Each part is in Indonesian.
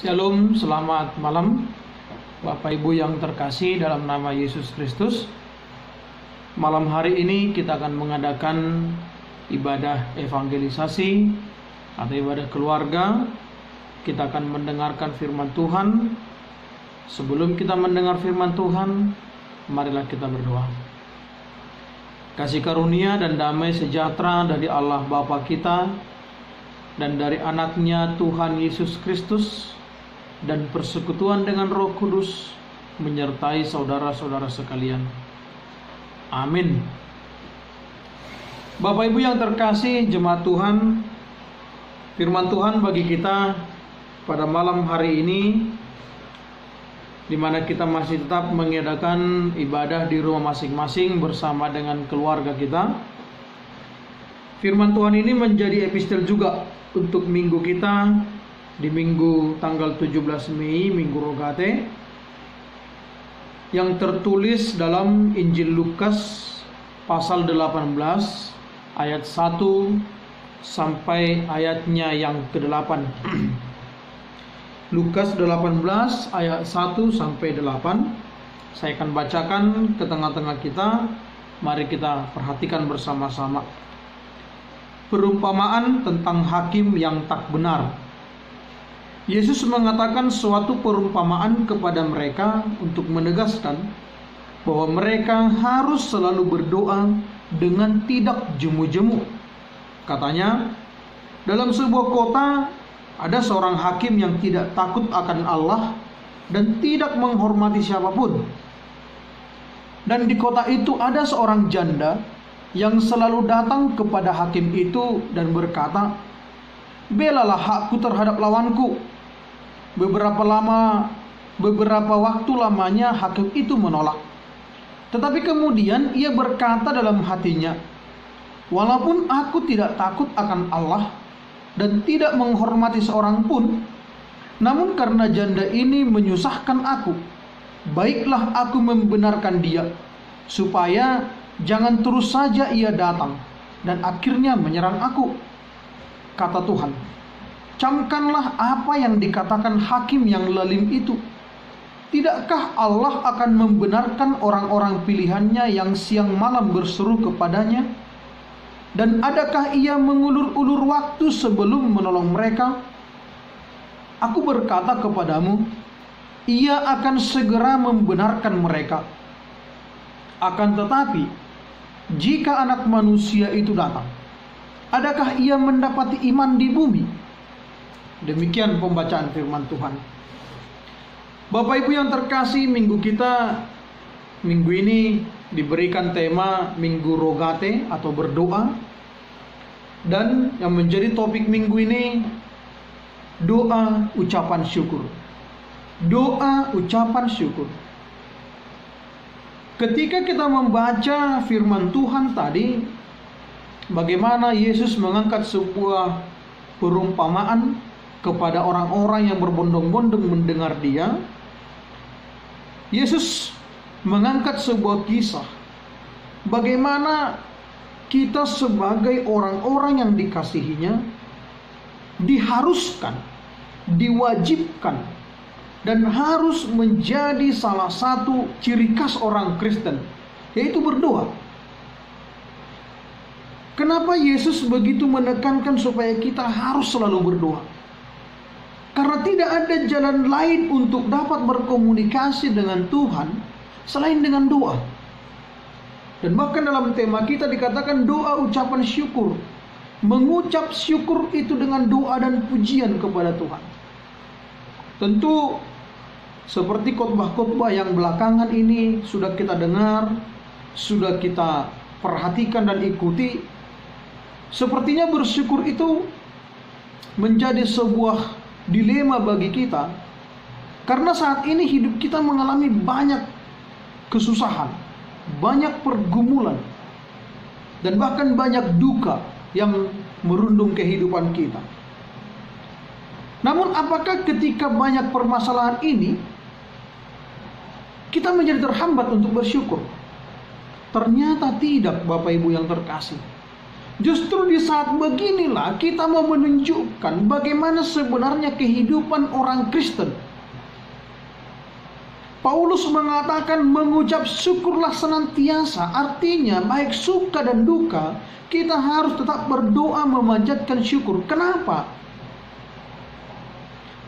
Shalom, selamat malam Bapak Ibu yang terkasih dalam nama Yesus Kristus. Malam hari ini kita akan mengadakan ibadah evangelisasi atau ibadah keluarga. Kita akan mendengarkan firman Tuhan. Sebelum kita mendengar firman Tuhan, marilah kita berdoa. Kasih karunia dan damai sejahtera dari Allah Bapa kita dan dari anaknya Tuhan Yesus Kristus dan persekutuan dengan Roh Kudus menyertai saudara-saudara sekalian. Amin. Bapak Ibu yang terkasih, jemaat Tuhan, firman Tuhan bagi kita pada malam hari ini, di mana kita masih tetap mengadakan ibadah di rumah masing-masing bersama dengan keluarga kita. Firman Tuhan ini menjadi epistel juga untuk minggu kita di minggu tanggal 17 Mei, Minggu Rogate, yang tertulis dalam Injil Lukas pasal 18 ayat 1 sampai ayatnya yang ke-8. Lukas 18 ayat 1 sampai 8. Saya akan bacakan ke tengah-tengah kita. Mari kita perhatikan bersama-sama. Perumpamaan tentang hakim yang tak benar. Yesus mengatakan suatu perumpamaan kepada mereka untuk menegaskan bahwa mereka harus selalu berdoa dengan tidak jemu-jemu. Katanya, dalam sebuah kota ada seorang hakim yang tidak takut akan Allah dan tidak menghormati siapapun. Dan di kota itu ada seorang janda yang selalu datang kepada hakim itu dan berkata, "Belalah hakku terhadap lawanku." Beberapa waktu lamanya hakim itu menolak. Tetapi kemudian ia berkata dalam hatinya, "Walaupun aku tidak takut akan Allah dan tidak menghormati seorang pun, namun karena janda ini menyusahkan aku, baiklah aku membenarkan dia, supaya jangan terus saja ia datang dan akhirnya menyerang aku." Kata Tuhan, "Camkanlah apa yang dikatakan hakim yang lalim itu. Tidakkah Allah akan membenarkan orang-orang pilihannya yang siang malam berseru kepadanya? Dan adakah ia mengulur-ulur waktu sebelum menolong mereka? Aku berkata kepadamu, ia akan segera membenarkan mereka. Akan tetapi, jika Anak Manusia itu datang, adakah ia mendapati iman di bumi?" Demikian pembacaan firman Tuhan. Bapak Ibu yang terkasih, minggu ini diberikan tema Minggu Rogate atau berdoa. Dan yang menjadi topik minggu ini, doa ucapan syukur. Doa ucapan syukur. Ketika kita membaca firman Tuhan tadi, bagaimana Yesus mengangkat sebuah perumpamaan kepada orang-orang yang berbondong-bondong mendengar dia. Yesus mengangkat sebuah kisah bagaimana kita sebagai orang-orang yang dikasihinya diharuskan, diwajibkan, dan harus menjadi salah satu ciri khas orang Kristen, yaitu berdoa. Kenapa Yesus begitu menekankan supaya kita harus selalu berdoa? Karena tidak ada jalan lain untuk dapat berkomunikasi dengan Tuhan selain dengan doa. Dan bahkan dalam tema kita dikatakan doa ucapan syukur. Mengucap syukur itu dengan doa dan pujian kepada Tuhan. Tentu seperti khotbah-khotbah yang belakangan ini sudah kita dengar, sudah kita perhatikan dan ikuti. Sepertinya bersyukur itu menjadi sebuah dilema bagi kita, karena saat ini hidup kita mengalami banyak kesusahan, banyak pergumulan, dan bahkan banyak duka yang merundung kehidupan kita. Namun apakah ketika banyak permasalahan ini kita menjadi terhambat untuk bersyukur? Ternyata tidak, Bapak Ibu yang terkasih. Justru di saat beginilah kita mau menunjukkan bagaimana sebenarnya kehidupan orang Kristen. Paulus mengatakan mengucap syukurlah senantiasa, artinya baik suka dan duka kita harus tetap berdoa memanjatkan syukur. Kenapa?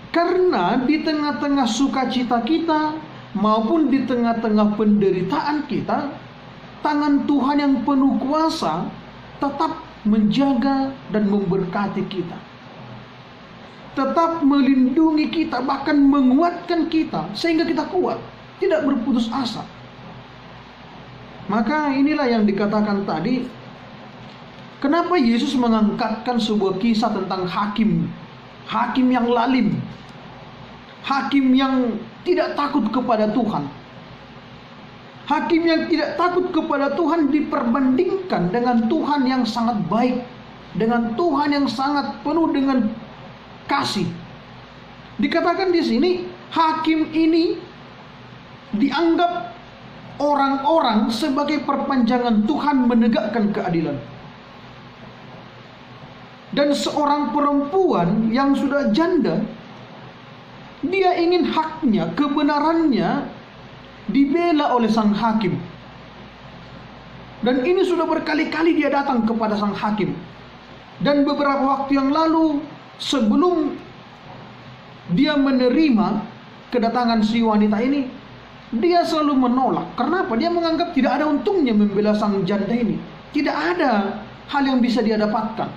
Karena di tengah-tengah sukacita kita maupun di tengah-tengah penderitaan kita, tangan Tuhan yang penuh kuasa tetap menjaga dan memberkati kita, tetap melindungi kita, bahkan menguatkan kita sehingga kita kuat, tidak berputus asa. Maka inilah yang dikatakan tadi, kenapa Yesus mengangkatkan sebuah kisah tentang hakim yang lalim, hakim yang tidak takut kepada Tuhan. Hakim yang tidak takut kepada Tuhan diperbandingkan dengan Tuhan yang sangat baik, dengan Tuhan yang sangat penuh dengan kasih. Dikatakan di sini, hakim ini dianggap orang-orang sebagai perpanjangan Tuhan menegakkan keadilan. Dan seorang perempuan yang sudah janda, dia ingin haknya, kebenarannya dibela oleh sang hakim. Dan ini sudah berkali-kali dia datang kepada sang hakim. Dan beberapa waktu yang lalu, sebelum dia menerima kedatangan si wanita ini, dia selalu menolak. Kenapa? Dia menganggap tidak ada untungnya membela sang janda ini. Tidak ada hal yang bisa dia dapatkan.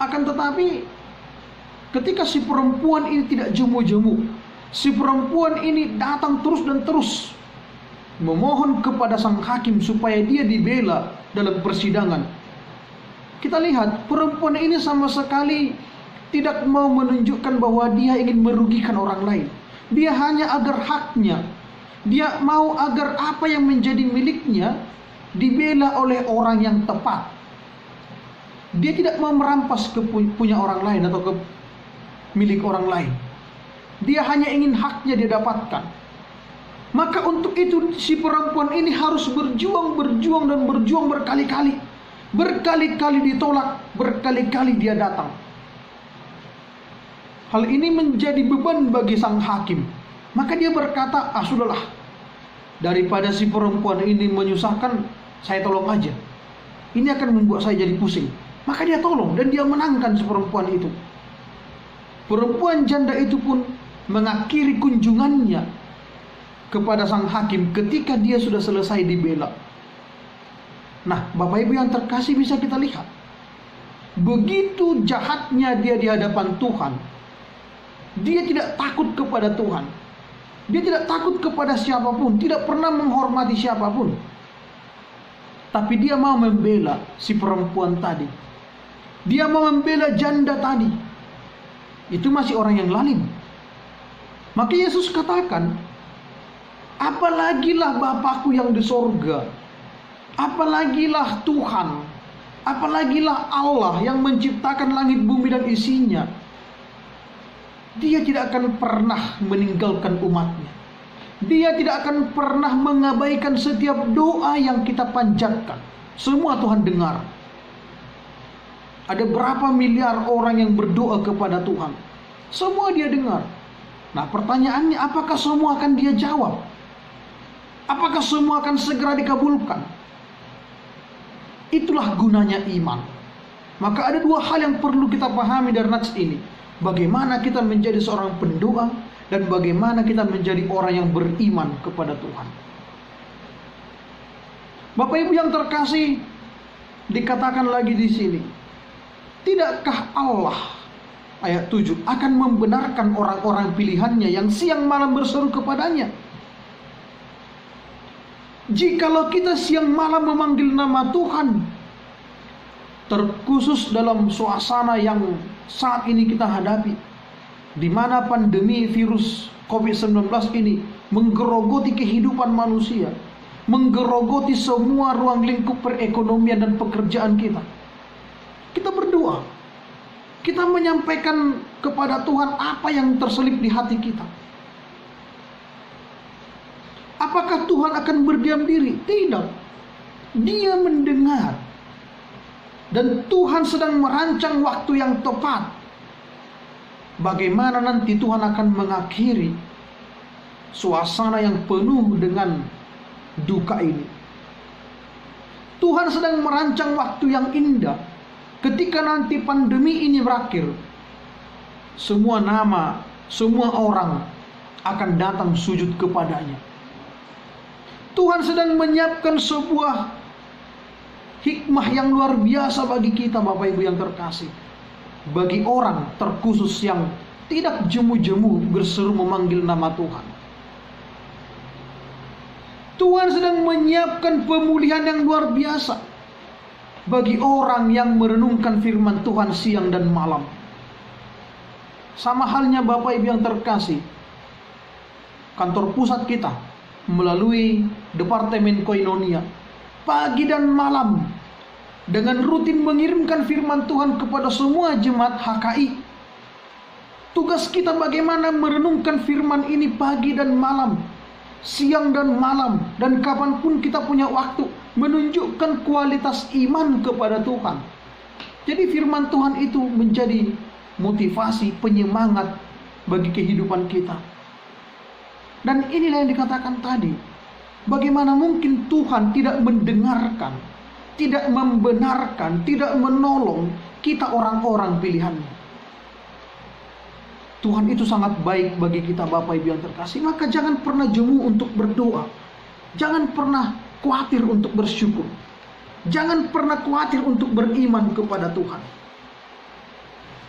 Akan tetapi, ketika si perempuan ini tidak jemu-jemu, si perempuan ini datang terus dan terus memohon kepada sang hakim supaya dia dibela dalam persidangan. Kita lihat perempuan ini sama sekali tidak mau menunjukkan bahwa dia ingin merugikan orang lain. Dia hanya agar haknya, dia mau agar apa yang menjadi miliknya dibela oleh orang yang tepat. Dia tidak mau merampas punya orang lain atau ke milik orang lain. Dia hanya ingin haknya dia dapatkan. Maka untuk itu si perempuan ini harus berjuang berkali-kali. Berkali-kali ditolak, berkali-kali dia datang. Hal ini menjadi beban bagi sang hakim. Maka dia berkata, sudahlah, daripada si perempuan ini menyusahkan, saya tolong aja. Ini akan membuat saya jadi pusing. Maka dia tolong dan dia menangkan si perempuan itu. Perempuan janda itu pun mengakhiri kunjungannya kepada sang hakim ketika dia sudah selesai dibela. Nah, Bapak Ibu yang terkasih, bisa kita lihat begitu jahatnya dia di hadapan Tuhan. Dia tidak takut kepada Tuhan. Dia tidak takut kepada siapapun, tidak pernah menghormati siapapun. Tapi dia mau membela si perempuan tadi. Dia mau membela janda tadi. Itu masih orang yang lalim. Maka Yesus katakan, apalagilah Bapakku yang di sorga, apalagilah Tuhan, apalagilah Allah yang menciptakan langit bumi dan isinya. Dia tidak akan pernah meninggalkan umatnya. Dia tidak akan pernah mengabaikan setiap doa yang kita panjatkan. Semua Tuhan dengar. Ada berapa miliar orang yang berdoa kepada Tuhan? Semua dia dengar. Nah, pertanyaannya, apakah semua akan dia jawab? Apakah semua akan segera dikabulkan? Itulah gunanya iman. Maka ada dua hal yang perlu kita pahami dari nats ini. Bagaimana kita menjadi seorang pendoa dan bagaimana kita menjadi orang yang beriman kepada Tuhan. Bapak Ibu yang terkasih, dikatakan lagi di sini, tidakkah Allah, ayat 7, akan membenarkan orang-orang pilihannya yang siang malam berseru kepadanya? Jikalau kita siang malam memanggil nama Tuhan, terkhusus dalam suasana yang saat ini kita hadapi, di mana pandemi virus COVID-19 ini menggerogoti kehidupan manusia, menggerogoti semua ruang lingkup perekonomian dan pekerjaan kita. Kita berdoa, kita menyampaikan kepada Tuhan apa yang terselip di hati kita. Apakah Tuhan akan berdiam diri? Tidak. Dia mendengar. Dan Tuhan sedang merancang waktu yang tepat. Bagaimana nanti Tuhan akan mengakhiri suasana yang penuh dengan duka ini. Tuhan sedang merancang waktu yang indah. Ketika nanti pandemi ini berakhir, semua nama, semua orang akan datang sujud kepadanya. Tuhan sedang menyiapkan sebuah hikmah yang luar biasa bagi kita, Bapak Ibu yang terkasih. Bagi orang terkhusus yang tidak jemu-jemu berseru memanggil nama Tuhan. Tuhan sedang menyiapkan pemulihan yang luar biasa bagi orang yang merenungkan firman Tuhan siang dan malam. Sama halnya Bapak Ibu yang terkasih, kantor pusat kita melalui Departemen Koinonia pagi dan malam dengan rutin mengirimkan firman Tuhan kepada semua jemaat HKI. Tugas kita bagaimana merenungkan firman ini pagi dan malam, siang dan malam, dan kapanpun kita punya waktu, menunjukkan kualitas iman kepada Tuhan. Jadi firman Tuhan itu menjadi motivasi, penyemangat bagi kehidupan kita. Dan inilah yang dikatakan tadi, bagaimana mungkin Tuhan tidak mendengarkan, tidak membenarkan, tidak menolong kita orang-orang pilihannya. Tuhan itu sangat baik bagi kita, Bapak Ibu yang terkasih. Maka jangan pernah jemu untuk berdoa. Jangan pernah khawatir untuk bersyukur. Jangan pernah khawatir untuk beriman kepada Tuhan.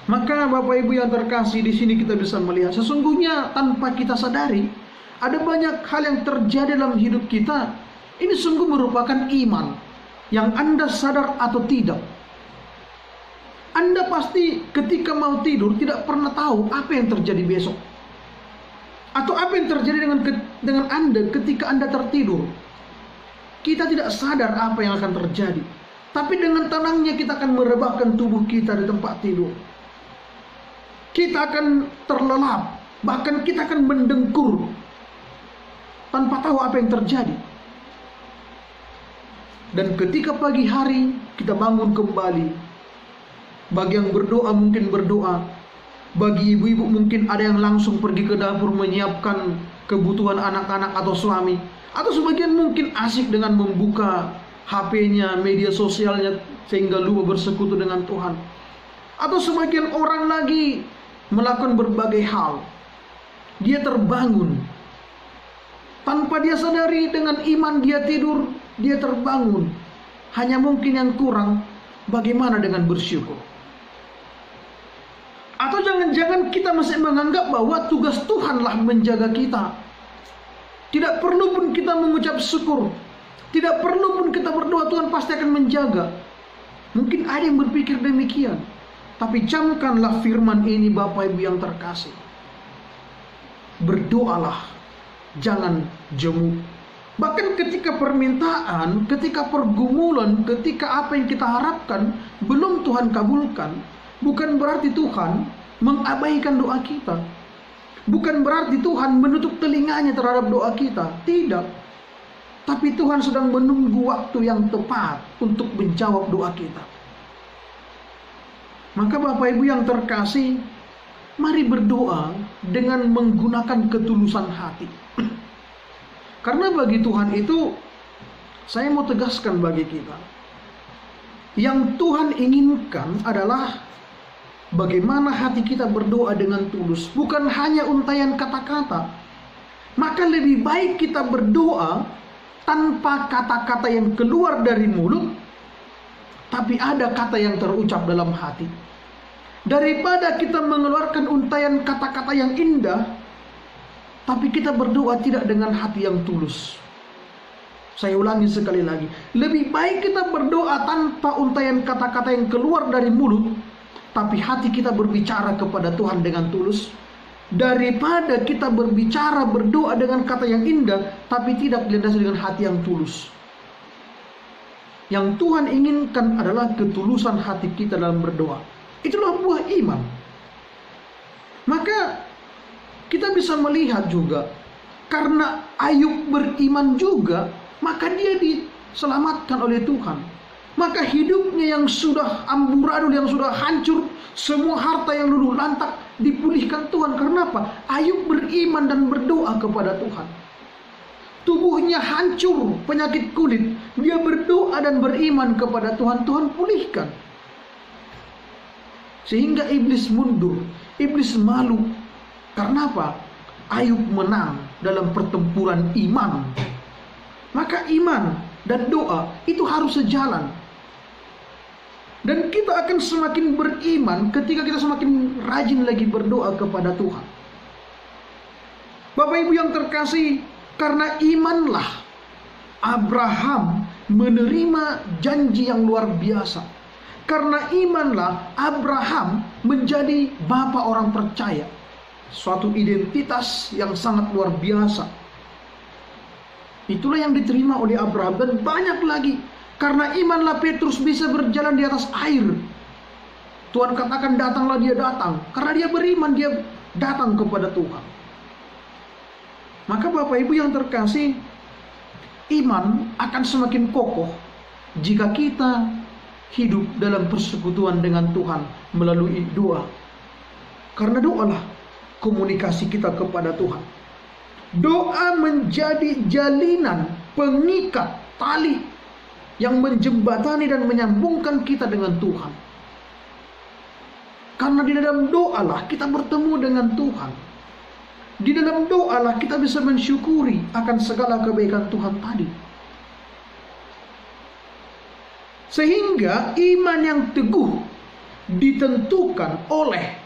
Maka Bapak Ibu yang terkasih, di sini kita bisa melihat sesungguhnya tanpa kita sadari ada banyak hal yang terjadi dalam hidup kita. Ini sungguh merupakan iman yang Anda sadar atau tidak. Anda pasti ketika mau tidur tidak pernah tahu apa yang terjadi besok. Atau apa yang terjadi dengan Anda ketika Anda tertidur. Kita tidak sadar apa yang akan terjadi. Tapi dengan tenangnya kita akan merebahkan tubuh kita di tempat tidur. Kita akan terlelap. Bahkan kita akan mendengkur tanpa tahu apa yang terjadi. Dan ketika pagi hari kita bangun kembali, bagi yang berdoa mungkin berdoa, bagi ibu-ibu mungkin ada yang langsung pergi ke dapur menyiapkan kebutuhan anak-anak atau suami, atau sebagian mungkin asik dengan membuka HP-nya, media sosialnya sehingga lupa bersekutu dengan Tuhan. Atau sebagian orang lagi melakukan berbagai hal. Dia terbangun tanpa dia sadari, dengan iman dia tidur, dia terbangun. Hanya mungkin yang kurang, bagaimana dengan bersyukur? Atau jangan-jangan kita masih menganggap bahwa tugas Tuhanlah menjaga kita. Tidak perlu pun kita mengucap syukur. Tidak perlu pun kita berdoa, Tuhan pasti akan menjaga. Mungkin ada yang berpikir demikian. Tapi camkanlah firman ini, Bapak Ibu yang terkasih. Berdoalah, jangan jemu. Bahkan ketika permintaan, ketika pergumulan, ketika apa yang kita harapkan belum Tuhan kabulkan, bukan berarti Tuhan mengabaikan doa kita. Bukan berarti Tuhan menutup telinganya terhadap doa kita. Tidak. Tapi Tuhan sedang menunggu waktu yang tepat untuk menjawab doa kita. Maka Bapak Ibu yang terkasih, mari berdoa dengan menggunakan ketulusan hati. Karena bagi Tuhan itu, saya mau tegaskan bagi kita, yang Tuhan inginkan adalah bagaimana hati kita berdoa dengan tulus, bukan hanya untayan kata-kata. Maka lebih baik kita berdoa tanpa kata-kata yang keluar dari mulut, tapi ada kata yang terucap dalam hati. Daripada kita mengeluarkan untayan kata-kata yang indah, tapi kita berdoa tidak dengan hati yang tulus. Saya ulangi sekali lagi. Lebih baik kita berdoa tanpa untayan kata-kata yang keluar dari mulut, tapi hati kita berbicara kepada Tuhan dengan tulus, daripada kita berbicara berdoa dengan kata yang indah, tapi tidak dilandasi dengan hati yang tulus. Yang Tuhan inginkan adalah ketulusan hati kita dalam berdoa. Itulah buah iman. Maka kita bisa melihat juga, karena Ayub beriman juga, maka dia diselamatkan oleh Tuhan. maka hidupnya yang sudah amburadul, yang sudah hancur, semua harta yang dulu lantak dipulihkan Tuhan. Karena apa? Ayub beriman dan berdoa kepada Tuhan. Tubuhnya hancur, penyakit kulit, dia berdoa dan beriman kepada Tuhan, Tuhan pulihkan. Sehingga iblis mundur, iblis malu. Karena apa? Ayub menang dalam pertempuran iman. Maka iman dan doa itu harus sejalan. Dan kita akan semakin beriman ketika kita semakin rajin lagi berdoa kepada Tuhan. Bapak Ibu yang terkasih, karena imanlah Abraham menerima janji yang luar biasa. Karena imanlah Abraham menjadi bapa orang percaya. Suatu identitas yang sangat luar biasa. Itulah yang diterima oleh Abraham, dan banyak lagi. Karena imanlah Petrus bisa berjalan di atas air. Tuhan katakan datanglah, dia datang. Karena dia beriman, dia datang kepada Tuhan. Maka Bapak Ibu yang terkasih, iman akan semakin kokoh jika kita hidup dalam persekutuan dengan Tuhan melalui doa. Karena doalah komunikasi kita kepada Tuhan. Doa menjadi jalinan, pengikat, tali yang menjembatani dan menyambungkan kita dengan Tuhan. Karena di dalam doalah kita bertemu dengan Tuhan. Di dalam doalah kita bisa mensyukuri akan segala kebaikan Tuhan tadi. Sehingga iman yang teguh ditentukan oleh,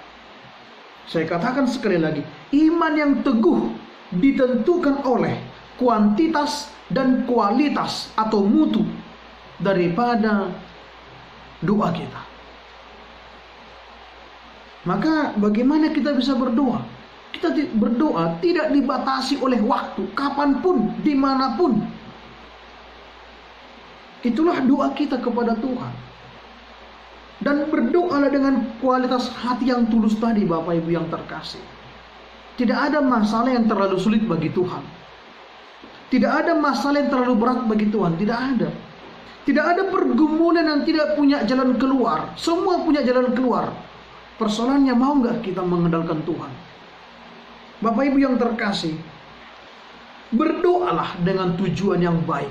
saya katakan sekali lagi, iman yang teguh ditentukan oleh kuantitas dan kualitas atau mutu daripada doa kita. Maka bagaimana kita bisa berdoa? Kita berdoa tidak dibatasi oleh waktu, kapanpun, dimanapun. Itulah doa kita kepada Tuhan. Dan berdoalah dengan kualitas hati yang tulus tadi, Bapak Ibu yang terkasih. Tidak ada masalah yang terlalu sulit bagi Tuhan. Tidak ada masalah yang terlalu berat bagi Tuhan. Tidak ada. Tidak ada pergumulan yang tidak punya jalan keluar. Semua punya jalan keluar. Persoalannya, mau nggak kita mengandalkan Tuhan? Bapak Ibu yang terkasih, berdoalah dengan tujuan yang baik.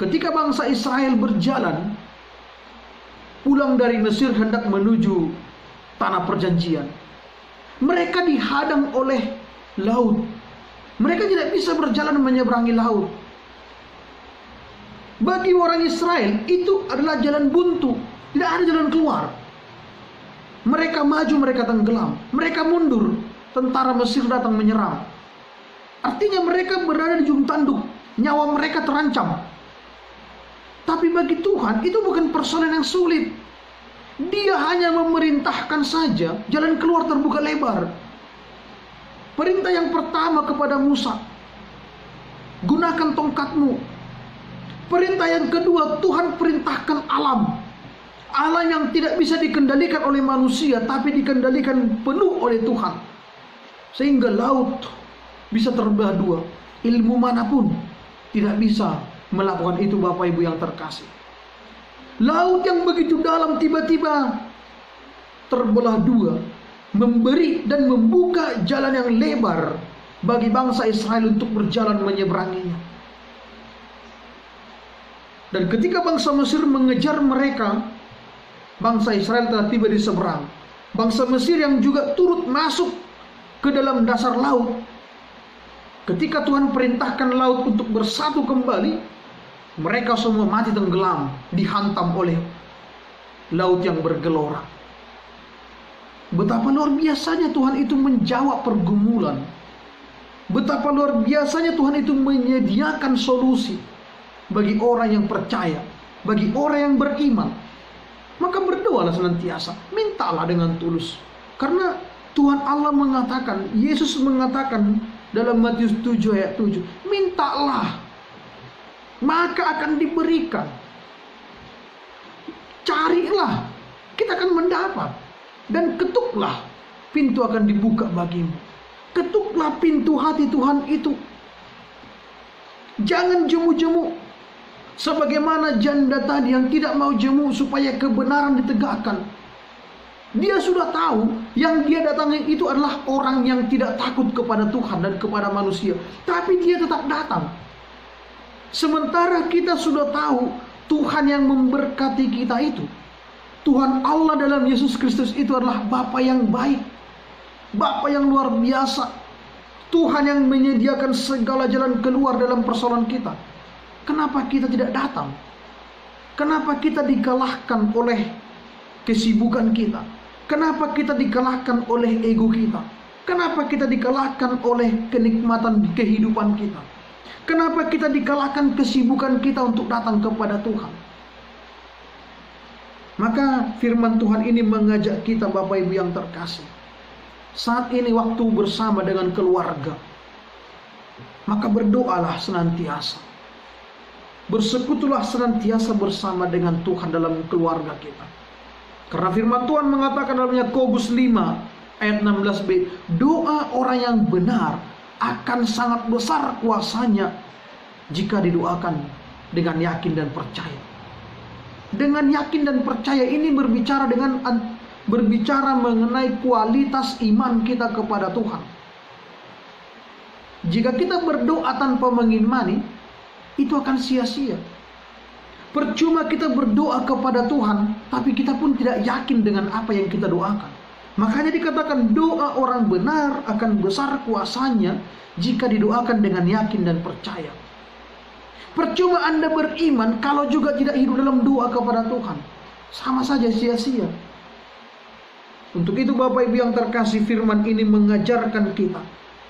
Ketika bangsa Israel berjalan pulang dari Mesir hendak menuju tanah perjanjian, mereka dihadang oleh laut. Mereka tidak bisa berjalan menyeberangi laut. Bagi orang Israel itu adalah jalan buntu, tidak ada jalan keluar. Mereka maju, mereka tenggelam, mereka mundur, tentara Mesir datang menyerang. Artinya mereka berada di ujung tanduk, nyawa mereka terancam. Tapi bagi Tuhan itu bukan persoalan yang sulit. Dia hanya memerintahkan saja, jalan keluar terbuka lebar. Perintah yang pertama kepada Musa, gunakan tongkatmu. Perintah yang kedua, Tuhan perintahkan alam. Alam yang tidak bisa dikendalikan oleh manusia, tapi dikendalikan penuh oleh Tuhan. Sehingga laut bisa terbelah dua. Ilmu manapun tidak bisa melakukan itu, Bapak Ibu yang terkasih. Laut yang begitu dalam tiba-tiba terbelah dua, memberi dan membuka jalan yang lebar bagi bangsa Israel untuk berjalan menyeberanginya. Dan ketika bangsa Mesir mengejar mereka, bangsa Israel telah tiba di seberang. Bangsa Mesir yang juga turut masuk ke dalam dasar laut. Ketika Tuhan perintahkan laut untuk bersatu kembali, mereka semua mati tenggelam, dihantam oleh laut yang bergelora. Betapa luar biasanya Tuhan itu menjawab pergumulan. Betapa luar biasanya Tuhan itu menyediakan solusi bagi orang yang percaya, bagi orang yang beriman. Maka berdoalah senantiasa, mintalah dengan tulus. Karena Tuhan Allah mengatakan, Yesus mengatakan dalam Matius 7 ayat 7, mintalah, maka akan diberikan. Carilah, kita akan mendapat. Dan ketuklah, pintu akan dibuka bagimu. Ketuklah pintu hati Tuhan itu. Jangan jemu-jemu. Sebagaimana janda tadi yang tidak mau jemu supaya kebenaran ditegakkan. Dia sudah tahu yang dia datangi itu adalah orang yang tidak takut kepada Tuhan dan kepada manusia. Tapi dia tetap datang. Sementara kita sudah tahu Tuhan yang memberkati kita itu, Tuhan Allah dalam Yesus Kristus itu adalah Bapa yang baik, Bapa yang luar biasa, Tuhan yang menyediakan segala jalan keluar dalam persoalan kita. Kenapa kita tidak datang? Kenapa kita dikalahkan oleh kesibukan kita? Kenapa kita dikalahkan oleh ego kita? Kenapa kita dikalahkan oleh kenikmatan kehidupan kita? Kenapa kita dikalahkan kesibukan kita untuk datang kepada Tuhan? Maka firman Tuhan ini mengajak kita, Bapak Ibu yang terkasih, saat ini waktu bersama dengan keluarga, maka berdoalah senantiasa. Bersekutulah senantiasa bersama dengan Tuhan dalam keluarga kita. Karena firman Tuhan mengatakan dalam Yakobus 5 ayat 16b, doa orang yang benar akan sangat besar kuasanya jika didoakan dengan yakin dan percaya. Dengan yakin dan percaya ini berbicara mengenai kualitas iman kita kepada Tuhan. Jika kita berdoa tanpa mengimani, itu akan sia-sia. Percuma kita berdoa kepada Tuhan, tapi kita pun tidak yakin dengan apa yang kita doakan. Makanya dikatakan doa orang benar akan besar kuasanya jika didoakan dengan yakin dan percaya. Percuma Anda beriman kalau juga tidak hidup dalam doa kepada Tuhan. Sama saja sia-sia. Untuk itu Bapak Ibu yang terkasih, firman ini mengajarkan kita,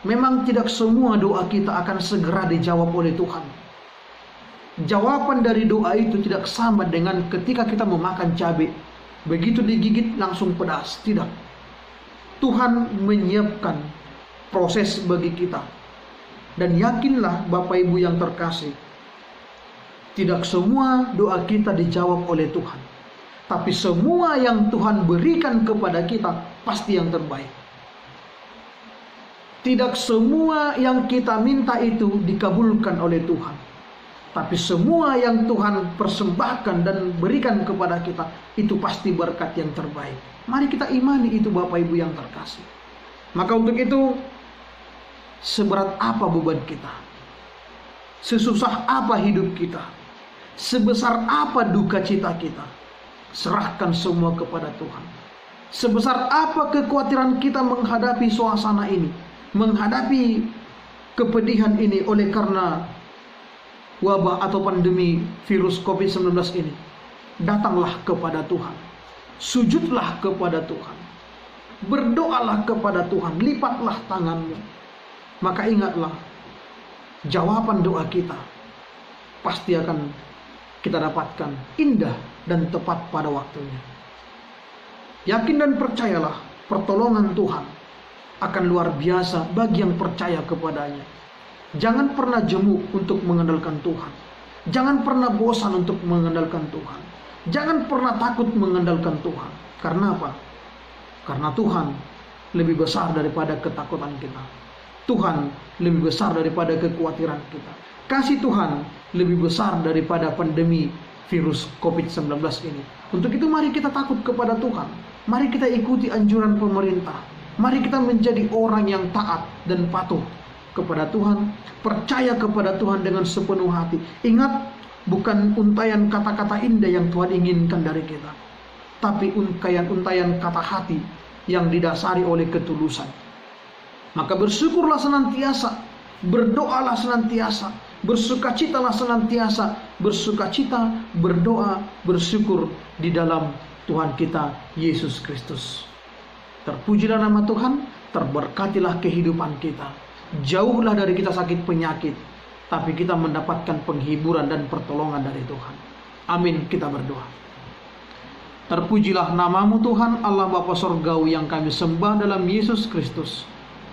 memang tidak semua doa kita akan segera dijawab oleh Tuhan. Jawaban dari doa itu tidak sama dengan ketika kita memakan cabai. Begitu digigit langsung pedas. Tidak. Tuhan menyiapkan proses bagi kita. Dan yakinlah Bapak Ibu yang terkasih, tidak semua doa kita dijawab oleh Tuhan. Tapi semua yang Tuhan berikan kepada kita pasti yang terbaik. Tidak semua yang kita minta itu dikabulkan oleh Tuhan. Tapi semua yang Tuhan persembahkan dan berikan kepada kita itu pasti berkat yang terbaik. Mari kita imani itu Bapak Ibu yang terkasih. Maka untuk itu, seberat apa beban kita? Sesusah apa hidup kita? Sebesar apa duka cita kita? Serahkan semua kepada Tuhan. Sebesar apa kekhawatiran kita menghadapi suasana ini, menghadapi kepedihan ini oleh karena wabah atau pandemi virus COVID-19 ini, datanglah kepada Tuhan, sujudlah kepada Tuhan, berdoalah kepada Tuhan, lipatlah tanganmu. Maka ingatlah, jawaban doa kita pasti akan kita dapatkan indah dan tepat pada waktunya. Yakin dan percayalah, pertolongan Tuhan akan luar biasa bagi yang percaya kepadanya. Jangan pernah jemu untuk mengandalkan Tuhan. Jangan pernah bosan untuk mengandalkan Tuhan. Jangan pernah takut mengandalkan Tuhan. Karena apa? Karena Tuhan lebih besar daripada ketakutan kita. Tuhan lebih besar daripada kekhawatiran kita. Kasih Tuhan lebih besar daripada pandemi virus COVID-19 ini. Untuk itu mari kita takut kepada Tuhan. Mari kita ikuti anjuran pemerintah. Mari kita menjadi orang yang taat dan patuh kepada Tuhan, percaya kepada Tuhan dengan sepenuh hati. Ingat, bukan untaian kata-kata indah yang Tuhan inginkan dari kita, tapi untayan kata hati yang didasari oleh ketulusan. Maka bersyukurlah senantiasa, berdoalah senantiasa, bersukacitalah senantiasa, bersukacita, berdoa, bersyukur di dalam Tuhan kita Yesus Kristus. Terpujilah nama Tuhan, terberkatilah kehidupan kita. Jauhlah dari kita sakit penyakit, tapi kita mendapatkan penghiburan dan pertolongan dari Tuhan. Amin, kita berdoa. Terpujilah namamu Tuhan, Allah Bapa Sorgawi yang kami sembah dalam Yesus Kristus,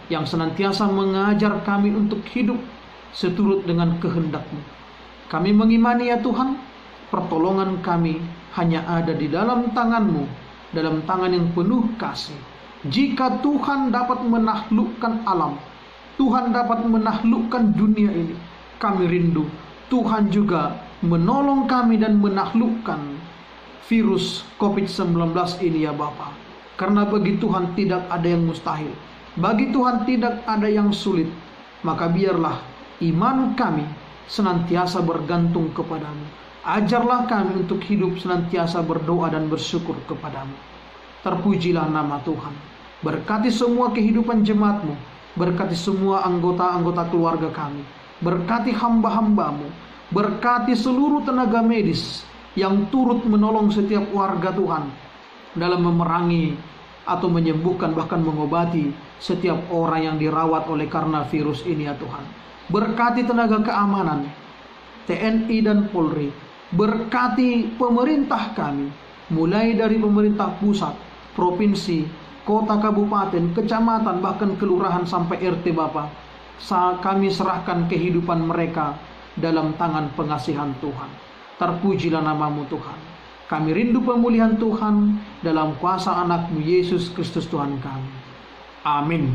yang senantiasa mengajar kami untuk hidup seturut dengan kehendak-Mu. Kami mengimani ya Tuhan, pertolongan kami hanya ada di dalam tangan-Mu, dalam tangan yang penuh kasih. Jika Tuhan dapat menaklukkan alam, Tuhan dapat menaklukkan dunia ini, kami rindu Tuhan juga menolong kami dan menaklukkan virus COVID-19 ini ya Bapa. Karena bagi Tuhan tidak ada yang mustahil. Bagi Tuhan tidak ada yang sulit. Maka biarlah iman kami senantiasa bergantung kepadamu. Ajarlah kami untuk hidup senantiasa berdoa dan bersyukur kepadamu. Terpujilah nama Tuhan. Berkati semua kehidupan jemaat-Mu. Berkati semua anggota-anggota keluarga kami. Berkati hamba-hamba-Mu. Berkati seluruh tenaga medis yang turut menolong setiap warga Tuhan dalam memerangi atau menyembuhkan bahkan mengobati setiap orang yang dirawat oleh karena virus ini ya Tuhan. Berkati tenaga keamanan TNI dan Polri. Berkati pemerintah kami, mulai dari pemerintah pusat, provinsi, kota, kabupaten, kecamatan, bahkan kelurahan sampai RT Bapa. Kami serahkan kehidupan mereka dalam tangan pengasihan Tuhan. Terpujilah nama-Mu Tuhan. Kami rindu pemulihan Tuhan dalam kuasa anak-Mu Yesus Kristus Tuhan kami. Amin.